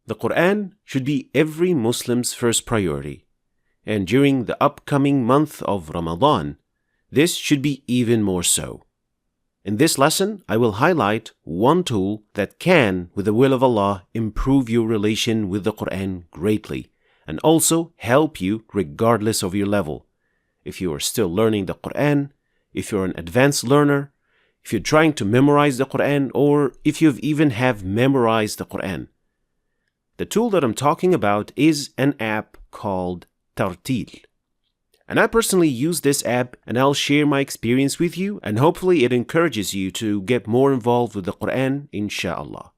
The Qur'an should be every Muslim's first priority. And during the upcoming month of Ramadan, this should be even more so. In this lesson, I will highlight one tool that can, with the will of Allah, improve your relation with the Qur'an greatly and also help you regardless of your level. If you are still learning the Qur'an, if you're an advanced learner, if you're trying to memorize the Qur'an, or if you even have memorized the Qur'an. The tool that I'm talking about is an app called Tarteel. And I personally use this app, and I'll share my experience with you, and hopefully it encourages you to get more involved with the Qur'an, inshallah.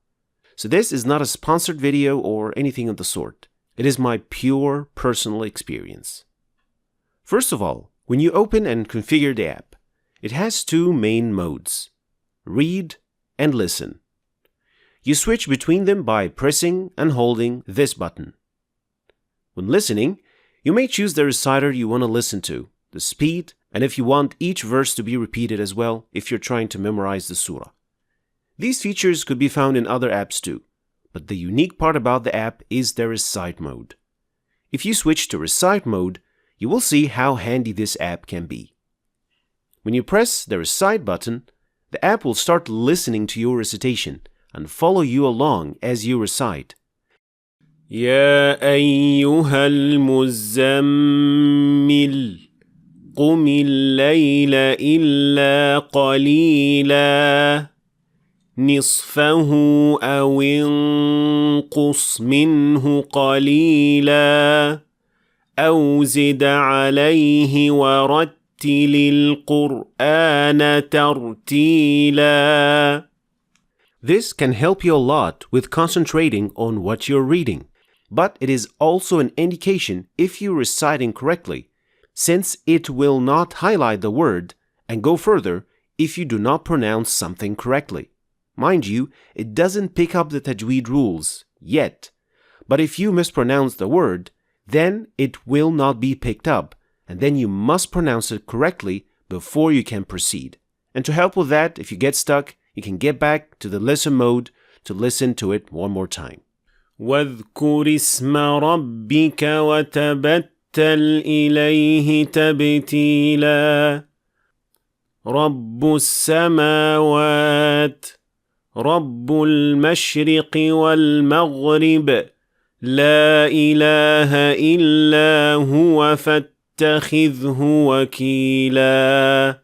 So this is not a sponsored video or anything of the sort. It is my pure personal experience. First of all, when you open and configure the app, it has two main modes: read and listen. You switch between them by pressing and holding this button. When listening, you may choose the reciter you want to listen to, the speed, and if you want each verse to be repeated as well if you're trying to memorize the surah. These features could be found in other apps too, but the unique part about the app is the recite mode. If you switch to recite mode, you will see how handy this app can be. When you press the recite button, the app will start listening to your recitation and follow you along as you recite. يا أيها المزمل قم الليل إلا قليلا نصفه أو انقص منه قليلا أو زد عليه ورتل القرآن ترتيلا. This can help you a lot with concentrating on what you're reading, but it is also an indication if you recite incorrectly, since it will not highlight the word and go further if you do not pronounce something correctly. Mind you, it doesn't pick up the tajweed rules yet, but if you mispronounce the word, then it will not be picked up, and then you must pronounce it correctly before you can proceed. And to help with that, if you get stuck, you can get back to the listen mode to listen to it one more time. واذكر اسم ربك وتبتل إليه تبتيلا رب السماوات رب المشرق والمغرب لا إله إلا هو فاتخذه وكيلا.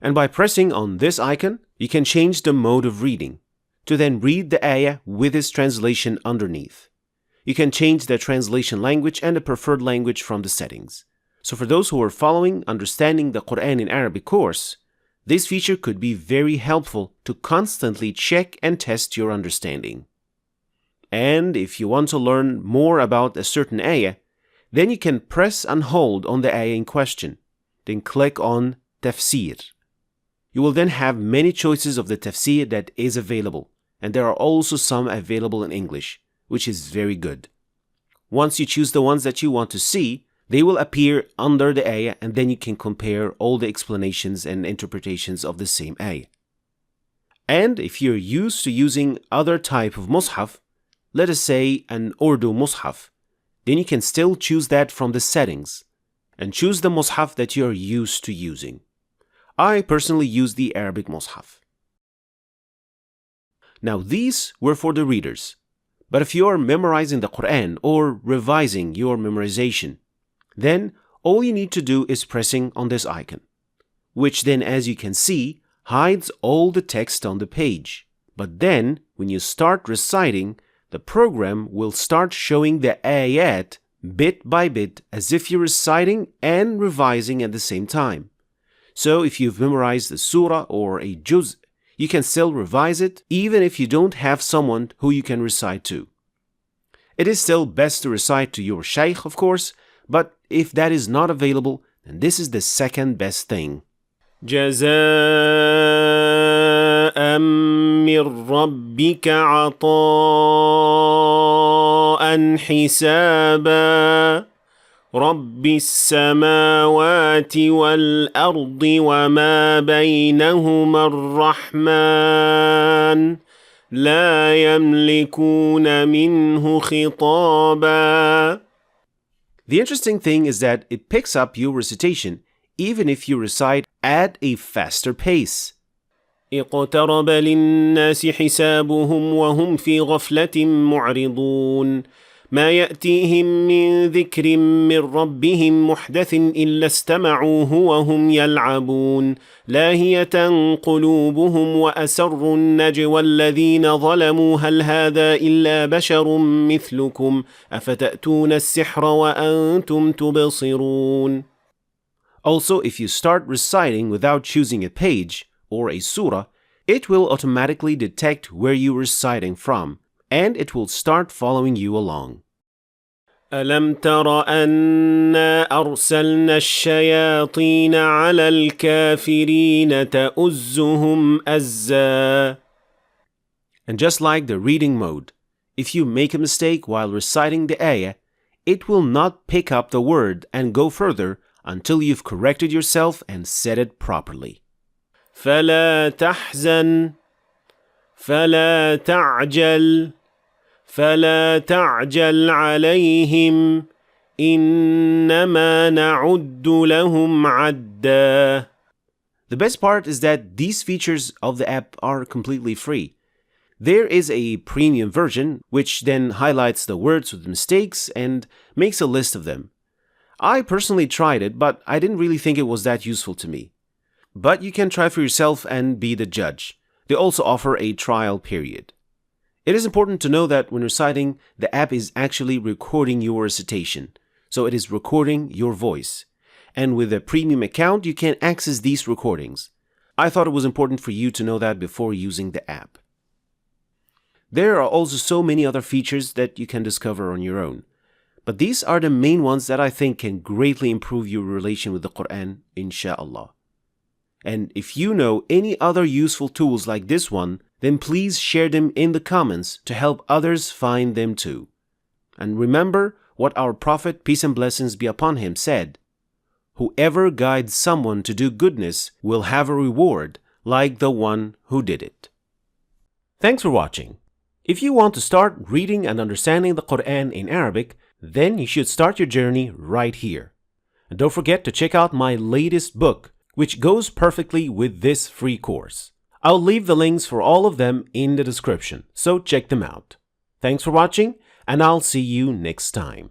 And by pressing on this icon, you can change the mode of reading to then read the ayah with its translation underneath. You can change the translation language and the preferred language from the settings. So for those who are following Understanding the Qur'an in Arabic course, this feature could be very helpful to constantly check and test your understanding. And if you want to learn more about a certain ayah, then you can press and hold on the ayah in question, then click on Tafsir. You will then have many choices of the tafsir that is available, and there are also some available in English, which is very good. Once you choose the ones that you want to see, they will appear under the ayah, and then you can compare all the explanations and interpretations of the same ayah. And if you're used to using other type of mushaf, let us say an Urdu mushaf, then you can still choose that from the settings and choose the mushaf that you're used to using. I personally use the Arabic mushaf. Now these were for the readers, but if you are memorizing the Qur'an or revising your memorization, then all you need to do is pressing on this icon, which then, as you can see, hides all the text on the page. But then, when you start reciting, the program will start showing the ayat bit by bit as if you're reciting and revising at the same time. So if you've memorized a surah or a juz, you can still revise it even if you don't have someone who you can recite to. It is still best to recite to your shaykh, of course, but if that is not available, then this is the second best thing. جزاء من ربك عطاء حسابا رب السماوات والأرض وما بينهما الرحمن لا يملكون منه خطابا. The interesting thing is that it picks up your recitation even if you recite at a faster pace. اقترب للناس حسابهم وهم في غفلة معرضون ما يأتيهم من ذكر من ربهم محدث إلا استمعوه وهم يلعبون لاهية قلوبهم وأسروا النجوى الذين ظلموا هل هذا إلا بشر مثلكم أفتأتون السحر وأنتم تبصرون. Also, if you start reciting without choosing a page or a surah, it will automatically detect where you are reciting from, and it will start following you along. ألم تر أنا أرسلنا الشياطين على الكافرين تؤزهم أزا. And just like the reading mode, if you make a mistake while reciting the ayah, it will not pick up the word and go further until you've corrected yourself and said it properly. فلا تحزن فلا تعجل فلا تعجل عليهم إنما نعد لهم عدا. The best part is that these features of the app are completely free. There is a premium version which then highlights the words with mistakes and makes a list of them. I personally tried it, but I didn't really think it was that useful to me. But you can try for yourself and be the judge. They also offer a trial period. It is important to know that when reciting, the app is actually recording your recitation. So it is recording your voice. And with a premium account, you can access these recordings. I thought it was important for you to know that before using the app. There are also so many other features that you can discover on your own. But these are the main ones that I think can greatly improve your relation with the Qur'an, inshallah. And if you know any other useful tools like this one, then please share them in the comments to help others find them too. And remember what our Prophet, peace and blessings be upon him, said, "Whoever guides someone to do goodness will have a reward like the one who did it." Thanks for watching. If you want to start reading and understanding the Qur'an in Arabic, then you should start your journey right here. And don't forget to check out my latest book, which goes perfectly with this free course. I'll leave the links for all of them in the description, so check them out. Thanks for watching, and I'll see you next time.